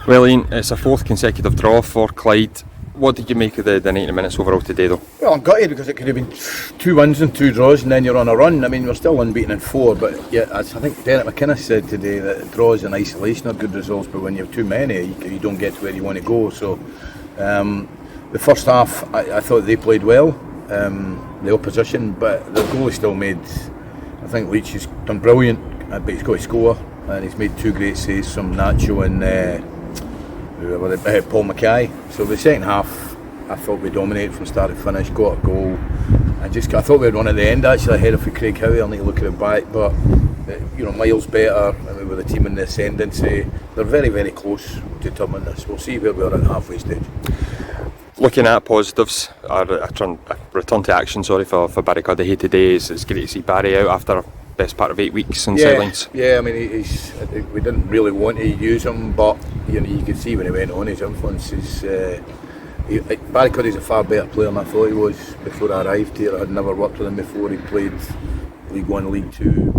Well, Ian, it's a fourth consecutive draw for Clyde. What did you make of the 90 minutes overall today, though? Well, I'm gutted because it could have been 2 wins and 2 draws, and then you're on a run. I mean, we're still unbeaten in 4, but yeah, as I think Derek McKinnon said today, that draws in isolation are good results, but when you have too many, you don't get to where you want to go. So, the first half, I thought they played well, the opposition, but the goalie still made. I think Leach has done brilliant, but he's got to score, and he's made 2 great saves from Nacho and Paul Mackay. So the second half, I thought we dominated from start to finish, got a goal. I thought we had one at the end actually ahead of Craig Howie. I'll need to look at it back, but miles better. I mean, with the team in the ascendancy, they're very, very close to determine this. We'll see where we are at the halfway stage. Looking at positives, a return to action. For Barry Cuddihy today. It's great to see Barry out after best part of 8 weeks on sidelines. Yeah, I mean, we didn't really want to use him, but you could see when he went on, his influence is. Barry Cuddihy's a far better player than I thought he was before I arrived here. I had never worked with him before. He played League 1, League 2,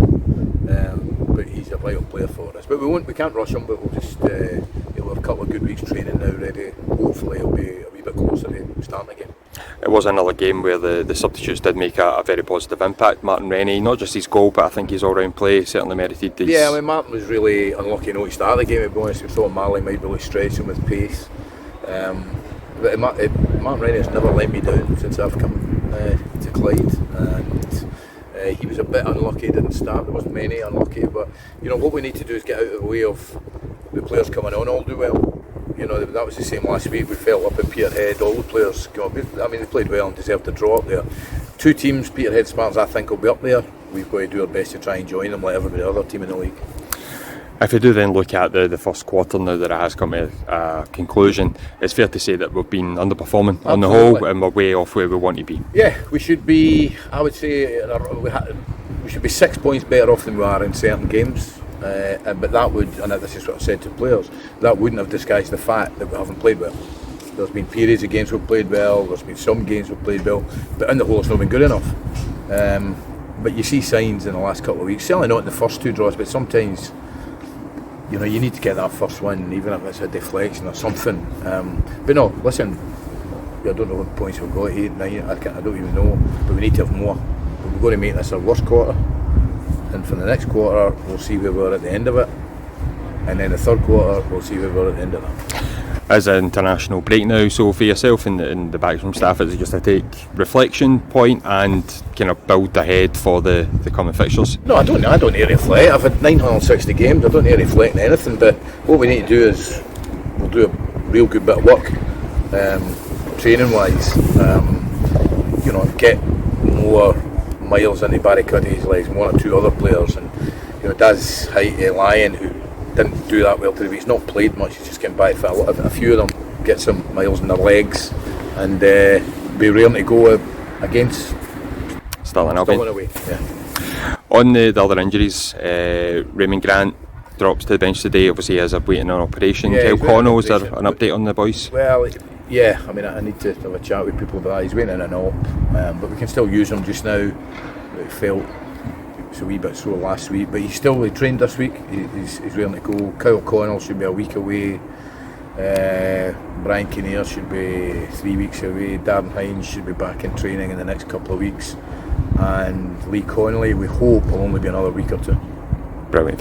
but he's a vital player for us. But we can't rush him. But we'll just he'll have a couple of good weeks training now ready. Hopefully he'll be a wee bit closer to starting again. It was another game where the substitutes did make a very positive impact. Martin Rennie, not just his goal, but I think his all-round play certainly merited these. Yeah, I mean, Martin was really unlucky not to start the game, to be honest. We thought Marley might really stretch him with pace. But Martin Rennie has never let me down since I've come to Clyde. And he was a bit unlucky, didn't start. There wasn't many unlucky, but what we need to do is get out of the way of the players coming on all do well. That was the same last week. We felt up at Peterhead, all the players they played well and deserved to draw up there. 2 teams, Peterhead, Spartans, I think will be up there. We've got to do our best to try and join them like every other team in the league. If we do then look at the first quarter now that it has come to a conclusion, it's fair to say that we've been underperforming. Absolutely. On the whole, and we're way off where we want to be. Yeah, we should be, I would say, we should be 6 points better off than we are in certain games. But that would, and this is what I said to players, that wouldn't have disguised the fact that we haven't played well. There's been periods of games we've played well, there's been some games we've played well, but in the whole it's not been good enough. But you see signs in the last couple of weeks, certainly not in the first 2 draws, but sometimes you need to get that first win, even if it's a deflection or something. But no, listen, I don't know what points we've got, 8, 9, I don't even know, but we need to have more. We've got to make this our worst quarter. And for the next quarter, we'll see where we're at the end of it. And then the third quarter, we'll see where we're at the end of that. As an international break now, so for yourself and the backroom staff, is it just a take reflection point and kind of build ahead for the coming fixtures? No, I don't need to reflect. I've had 960 games, I don't need to reflect on anything, but what we need to do is we'll do a real good bit of work, training wise, get more miles into Barry Cuddihy's legs and 1 or 2 other players, and Daz Heighty, Lion, who didn't do that well today, but he's not played much, he's just getting back for a few of them, get some miles in their legs and be raring to go against Stirling away. Yeah. On the other injuries, Raymond Grant drops to the bench today, obviously as a waiting on operation. Kel Connell, is there an update on the boys? Well, yeah, I mean, I need to have a chat with people about that. He's waiting in an op, but we can still use him just now. He felt it was a wee bit sore last week, but he trained this week. He's ready to go. Kyle Connell should be a week away. Brian Kinnear should be 3 weeks away. Darren Hines should be back in training in the next couple of weeks. And Lee Connolly, we hope, will only be another week or 2. Brilliant.